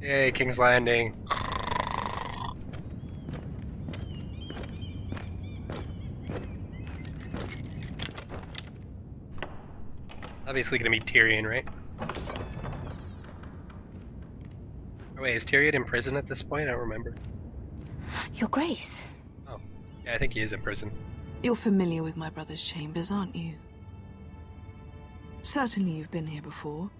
Yay, King's Landing. Obviously gonna be Tyrion, right? Oh wait, is Tyrion in prison at this point? I don't remember. Your Grace. Oh, yeah, I think he is in prison. You're familiar with my brother's chambers, aren't you? Certainly you've been here before.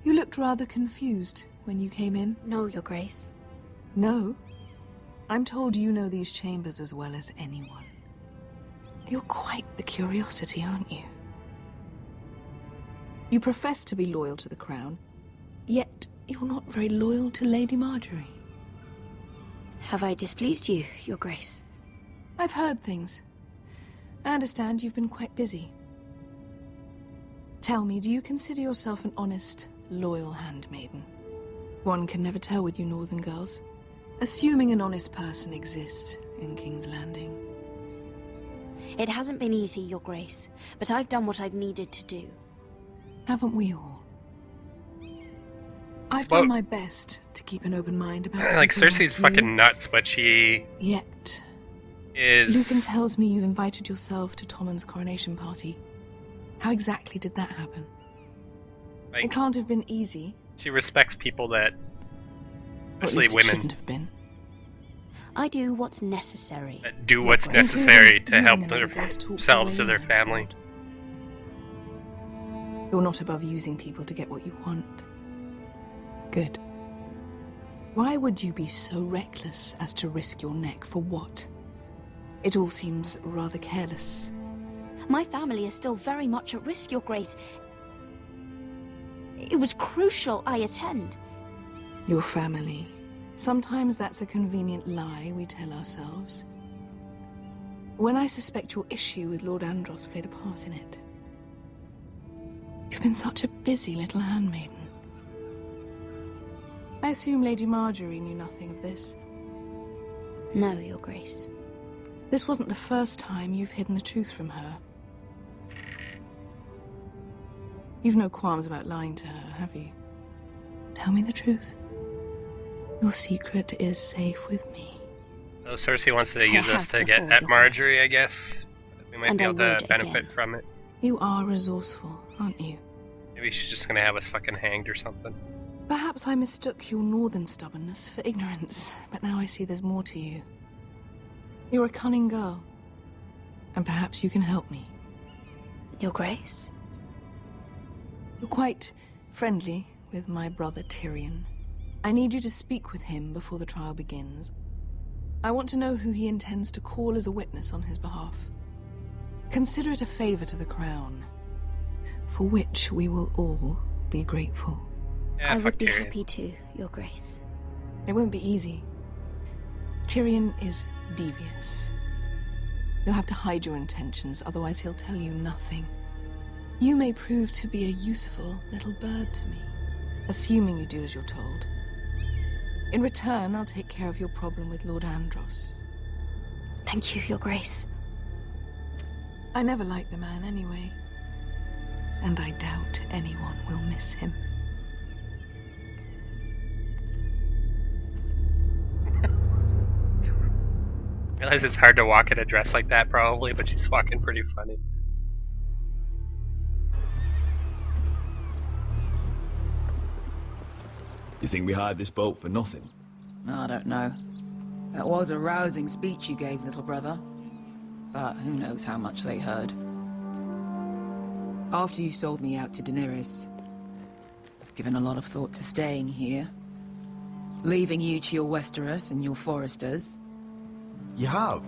You looked rather confused when you came in. No, Your Grace. No? I'm told you know these chambers as well as anyone. You're quite the curiosity, aren't you? You profess to be loyal to the crown, yet you're not very loyal to Lady Marjorie. Have I displeased you, Your Grace? I've heard things. I understand you've been quite busy. Tell me, do you consider yourself an honest, loyal handmaiden? One can never tell with you northern girls. Assuming an honest person exists in King's Landing. It hasn't been easy, Your Grace, but I've done what I've needed to do. Haven't we all? I've done my best to keep an open mind about like people Cersei's you. fucking nuts, but she Yet, is. Lucan tells me you invited yourself to Tommen's coronation party. How exactly did that happen? Like, it can't have been easy. she respects people that, Or at especially least it women, shouldn't have been. I do what's necessary. that do what's Your Grace. necessary to Using help another girl to talk themselves the or way their you were family. told. You're not above using people to get what you want. Good. Why would you be so reckless as to risk your neck for what? It all seems rather careless. My family is still very much at risk, Your Grace. It was crucial I attend. Your family. Sometimes that's a convenient lie we tell ourselves. When I suspect your issue with Lord Andros played a part in it. You've been such a busy little handmaiden. I assume Lady Marjorie knew nothing of this. No, Your Grace. This wasn't the first time you've hidden the truth from her. You've no qualms about lying to her, have you? Tell me the truth. Your secret is safe with me. So Cersei wants to use us have to get before, at Your Marjorie, Grace. I guess. We might And be I able to would benefit again. from it. You are resourceful, aren't you? Maybe she's just gonna have us fucking hanged or something. Perhaps I mistook your northern stubbornness for ignorance, but now I see there's more to you. You're a cunning girl, and perhaps you can help me. Your Grace? You're quite friendly with my brother Tyrion. I need you to speak with him before the trial begins. I want to know who he intends to call as a witness on his behalf. Consider it a favor to the crown, for which we will all be grateful. Yeah, I fuck would be Tyrion. happy to, Your Grace. It won't be easy. Tyrion is devious. You'll have to hide your intentions, otherwise he'll tell you nothing. You may prove to be a useful little bird to me, assuming you do as you're told. In return, I'll take care of your problem with Lord Andros. Thank you, Your Grace. I never liked the man anyway, and I doubt anyone will miss him. I realize it's hard to walk in a dress like that probably, but she's walking pretty funny. You think we hired this boat for nothing? I don't know. That was a rousing speech you gave, little brother. But who knows how much they heard. After you sold me out to Daenerys, I've given a lot of thought to staying here. Leaving you to your Westeros and your Foresters. You have?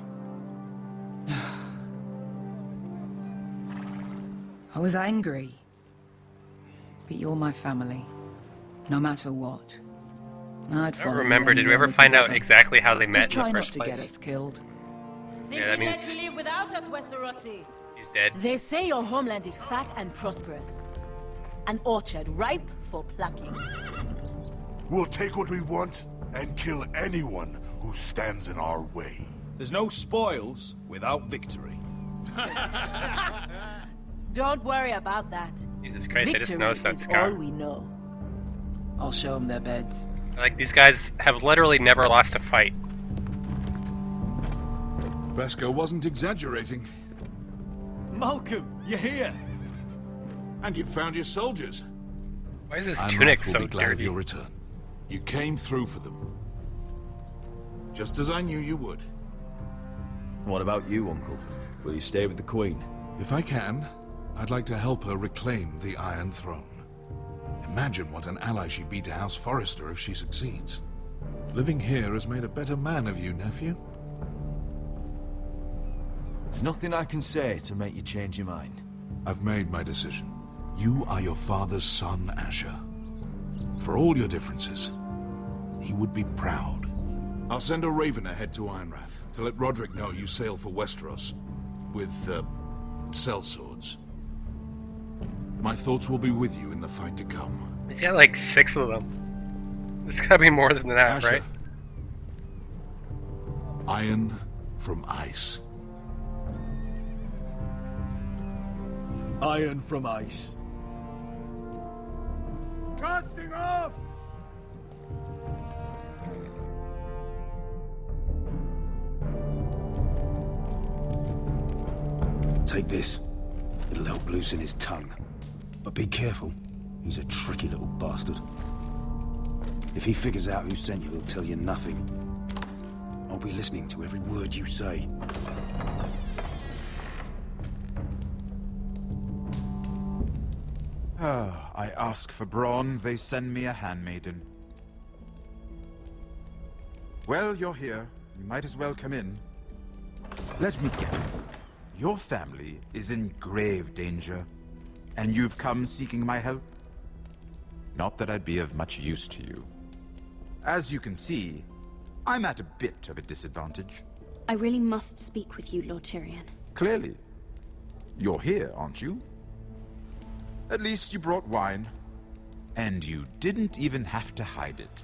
I was angry. But you're my family. No matter what. I'd I follow don't you remember, did we anywhere, ever little find out brother. exactly how they met Just in try the not first to get place? us killed. Yeah, that Think means you'd like to live without us, Westerosi? he's dead. They say your homeland is fat and prosperous. An orchard ripe for plucking. We'll take what we want and kill anyone who stands in our way. There's no spoils without victory. Don't worry about that. Jesus Christ, I just Victory noticed that is scar. all we know. I'll show them their beds. Like, these guys have literally never lost a fight. Vesco wasn't exaggerating. Malcolm, you're here! And you found your soldiers. Why is his Einrath tunic will so be glad of dirty? your return. You came through for them. Just as I knew you would. What about you, Uncle? Will you stay with the Queen? If I can, I'd like to help her reclaim the Iron Throne. Imagine what an ally she'd be to House Forrester if she succeeds. Living here has made a better man of you, nephew. There's nothing I can say to make you change your mind. I've made my decision. You are your father's son, Asher. For all your differences, he would be proud. I'll send a raven ahead to Einrath to let Roderick know you sail for Westeros with, sellswords. My thoughts will be with you in the fight to come. He's got like 6 of them. There's gotta be more than that, Asher, right? iron from ice. Iron from ice. Casting off! Take this. It'll help loosen his tongue. But be careful. He's a tricky little bastard. If he figures out who sent you, he'll tell you nothing. I'll be listening to every word you say. I ask for brawn, they send me a handmaiden. Well, you're here. You might as well come in. Let me guess. Your family is in grave danger, and you've come seeking my help? Not that I'd be of much use to you. As you can see, I'm at a bit of a disadvantage. I really must speak with you, Lord Tyrion. Clearly. You're here, aren't you? At least you brought wine. And you didn't even have to hide it.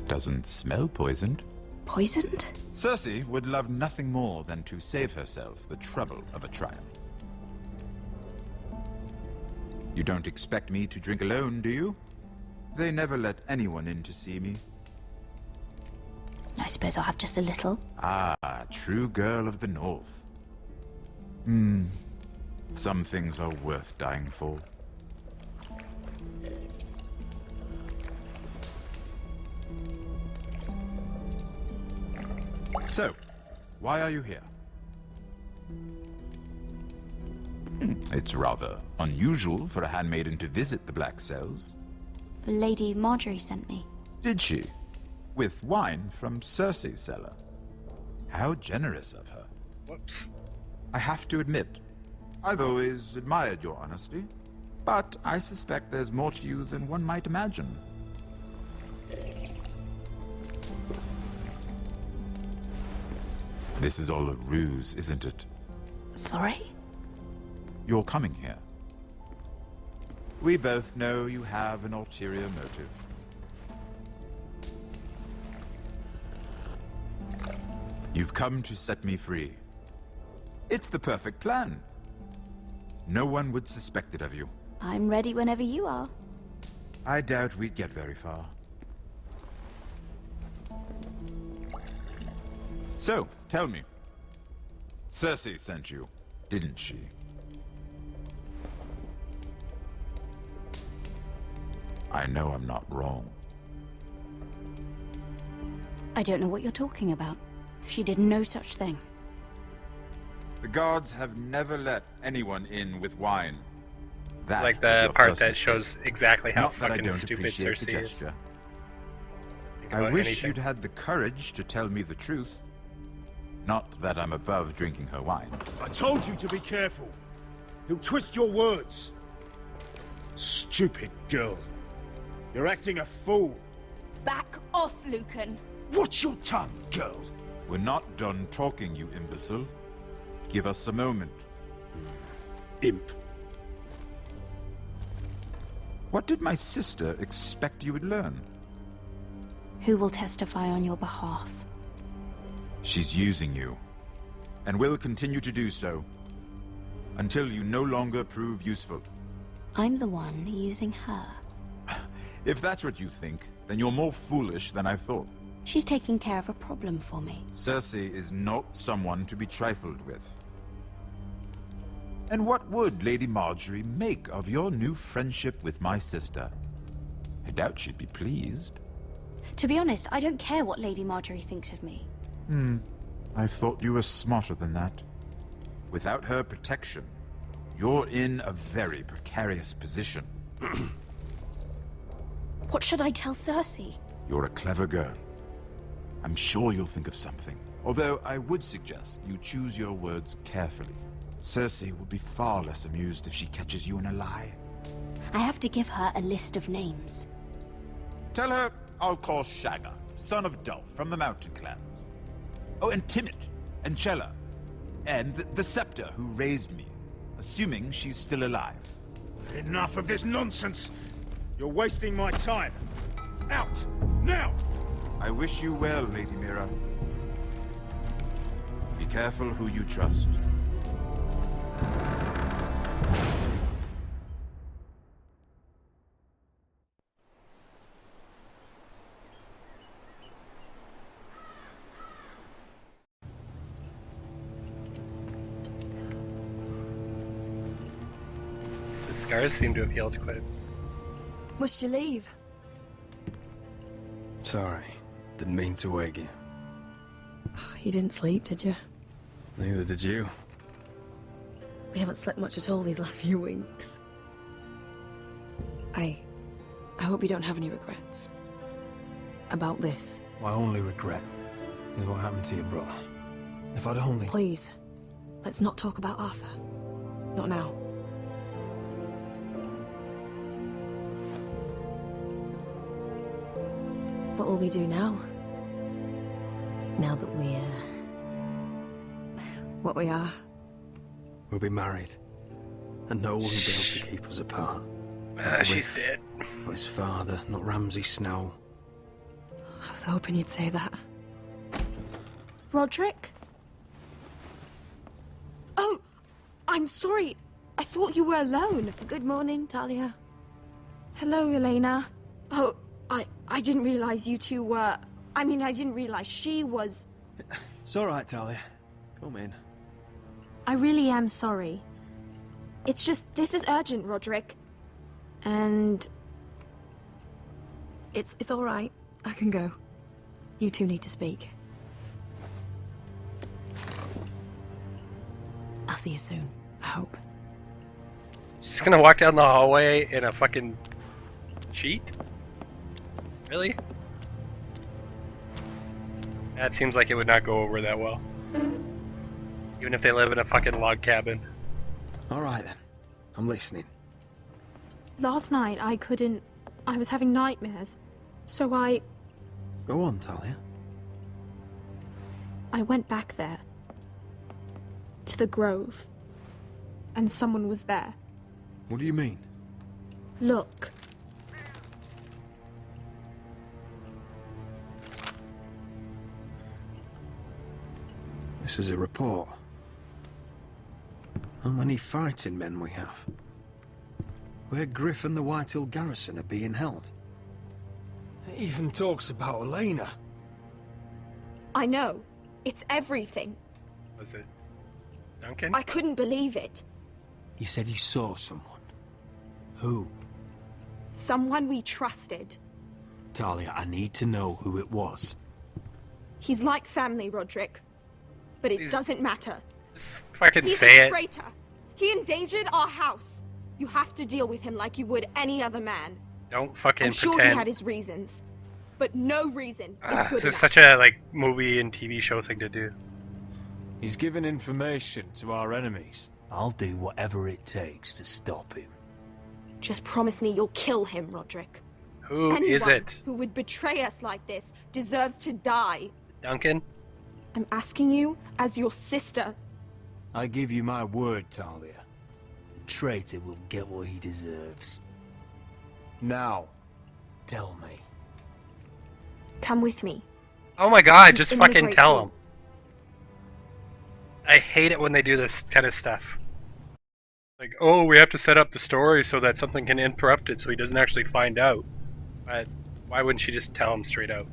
Doesn't smell poisoned. Poisoned? Cersei would love nothing more than to save herself the trouble of a trial. You don't expect me to drink alone, do you? They never let anyone in to see me. I suppose I'll have just a little. Ah, true girl of the North. Some things are worth dying for. So, why are you here? It's rather unusual for a handmaiden to visit the Black Cells. Lady Marjorie sent me. Did she? With wine from Cersei's cellar. How generous of her. Whoops. I have to admit, I've always admired your honesty, but I suspect there's more to you than one might imagine. This is all a ruse, isn't it? Sorry? You're coming here. We both know you have an ulterior motive. You've come to set me free. It's the perfect plan. No one would suspect it of you. I'm ready whenever you are. I doubt we'd get very far. So, tell me. Cersei sent you, didn't she? I know I'm not wrong. I don't know what you're talking about. She did no such thing. The guards have never let anyone in with wine. That Like was the your part first that mistake. shows exactly how Not that I fucking don't stupid appreciate the Cersei is. gesture. Think I about wish anything. you'd had the courage to tell me the truth. Not that I'm above drinking her wine. I told you to be careful. He'll twist your words. Stupid girl. You're acting a fool. Back off, Lucan. Watch your tongue, girl. We're not done talking, you imbecile. Give us a moment. Imp. What did my sister expect you would learn? Who will testify on your behalf? She's using you. and will continue to do so until you no longer prove useful. I'm the one using her. If that's what you think, then you're more foolish than I thought. She's taking care of a problem for me. Cersei is not someone to be trifled with. And what would Lady Marjorie make of your new friendship with my sister? I doubt she'd be pleased. To be honest, I don't care what Lady Marjorie thinks of me. I thought you were smarter than that. Without her protection, you're in a very precarious position. What should I tell Cersei? You're a clever girl. I'm sure you'll think of something. Although I would suggest you choose your words carefully. Cersei will be far less amused if she catches you in a lie. I have to give her a list of names. Tell her I'll call Shagga, son of Dolph from the Mountain Clans. Oh, and Timid, and Chella, and the Scepter who raised me, assuming she's still alive. Enough of this nonsense! You're wasting my time. Out! Now! I wish you well, Lady Mira. Be careful who you trust. His scars seem to have healed quite a bit. Must you leave? Sorry, didn't mean to wake you. You didn't sleep, did you? Neither did you. We haven't slept much at all these last few weeks. I hope you don't have any regrets about this. My only regret is what happened to your brother. If I'd only... Please, let's not talk about Arthur. Not now. What will we do now? Now that we're... what we are. We'll be married, and no one will be able to keep us apart. She's dead. Not his father, not Ramsay Snow. I was hoping you'd say that. Roderick? Oh, I'm sorry. I thought you were alone. Good morning, Talia. Hello, Elena. Oh, I didn't realize you two were... I mean, I didn't realize she was... It's all right, Talia. Come in. I really am sorry. It's just, this is urgent, Roderick. And... It's all right. I can go. You two need to speak. I'll see you soon, I hope. She's gonna walk down the hallway in a fucking sheet? Really? That seems like it would not go over that well. Even if they live in a fucking log cabin. All right, then. I'm listening. last night I couldn't... I was having nightmares. So I Go on, Talia. went back there. To the grove. And someone was there. What do you mean? Look. This is a report. How many fighting men we have? Where Griff and the Whitehill garrison are being held. It even talks about Elena. I know. It's everything. Was it Duncan? I couldn't believe it. You said you saw someone. Who? Someone we trusted. Talia, I need to know who it was. He's like family, Roderick. But it doesn't matter. Just fucking He's say a it. traitor. He endangered our house. You have to deal with him like you would any other man. Don't fucking I'm sure pretend. he had his reasons. But no reason is good This is enough. such a like movie and TV show thing to do. He's given information to our enemies. I'll do whatever it takes to stop him. Just promise me you'll kill him, Roderick. Who Anyone is it? who would betray us like this deserves to die. Duncan? I'm asking you as your sister. I give you my word, Talia. The traitor will get what he deserves. Now, tell me. Come with me. Oh my god, He's just in the fucking Great tell Hall. him. I hate it when they do this kind of stuff. Like, oh, we have to set up the story so that something can interrupt it so he doesn't actually find out. But why wouldn't she just tell him straight out?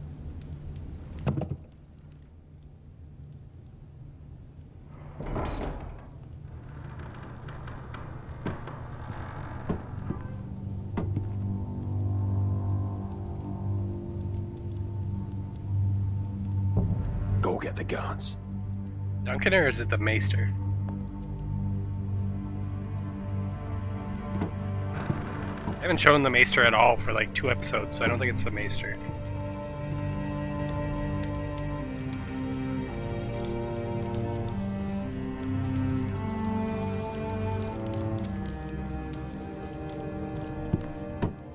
Go get the guards. Duncan, or is it the Maester? I haven't shown the Maester at all for like 2 episodes, so I don't think it's the Maester.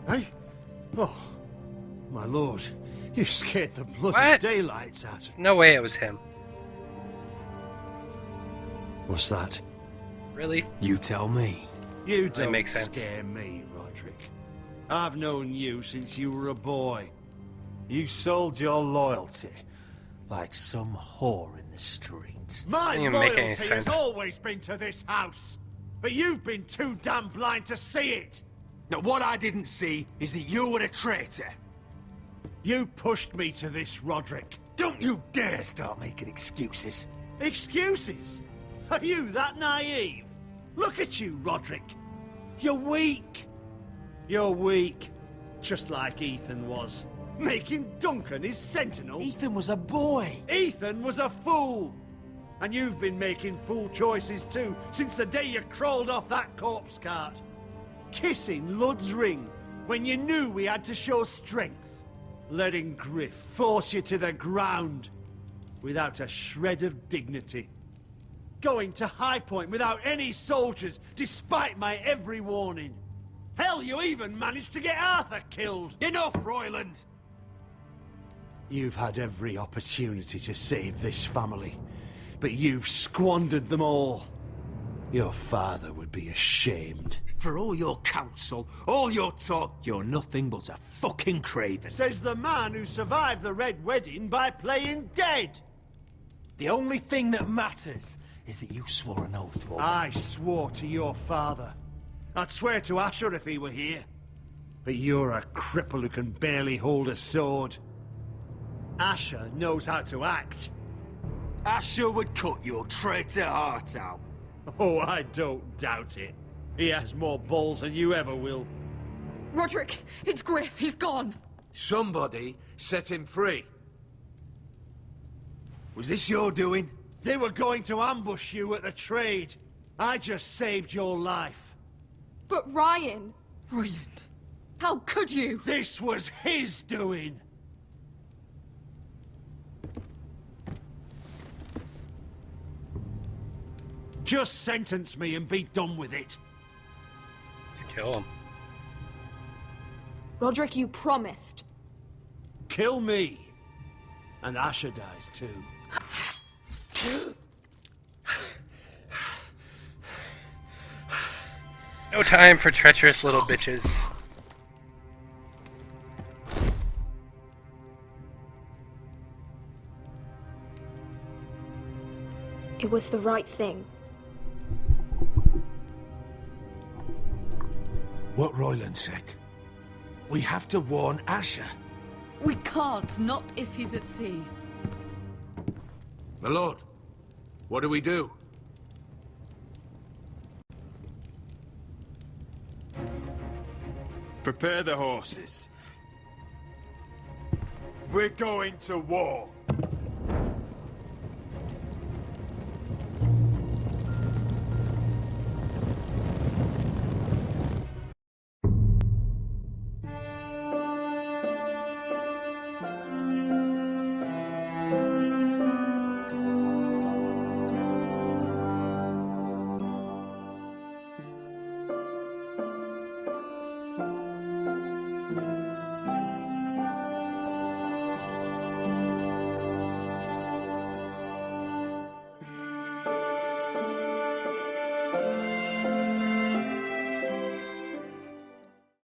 Hey? Oh, my lord. You scared the bloody What? daylights out. There's no way it was him. What's that? Really? You tell me. You That don't makes sense. scare me, Roderick. I've known you since you were a boy. You sold your loyalty like some whore in the street. My Doesn't even make any loyalty has sense. always been to this house. But you've been too damn blind to see it. Now, what I didn't see is that you were a traitor. You pushed me to this, Roderick. Don't you dare start making excuses. Excuses? Are you that naive? Look at you, Roderick. You're weak. You're weak. Just like Ethan was. Making Duncan his sentinel. Ethan was a boy. Ethan was a fool. And you've been making fool choices too, since the day you crawled off that corpse cart. Kissing Lud's ring when you knew we had to show strength. Letting Griff force you to the ground without a shred of dignity. Going to High Point without any soldiers, despite my every warning. Hell, you even managed to get Arthur killed. Enough, Royland! You've had every opportunity to save this family, but you've squandered them all. Your father would be ashamed. For all your counsel, all your talk, you're nothing but a fucking craven. Says the man who survived the Red Wedding by playing dead. The only thing that matters is that you swore an oath to obey. I swore to your father. I'd swear to Asher if he were here. But you're a cripple who can barely hold a sword. Asher knows how to act. Asher would cut your traitor heart out. Oh, I don't doubt it. He has more balls than you ever will. Roderick, it's Griff. He's gone. Somebody set him free. Was this your doing? They were going to ambush you at the trade. I just saved your life. But Ryan... Royland, how could you? This was his doing. Just sentence me and be done with it. Just kill him. Roderick, you promised. Kill me. And Asher dies too. No time for treacherous little bitches. It was the right thing. What Royland said. We have to warn Asher. We can't, not if he's at sea. My lord, what do we do? Prepare the horses. We're going to war.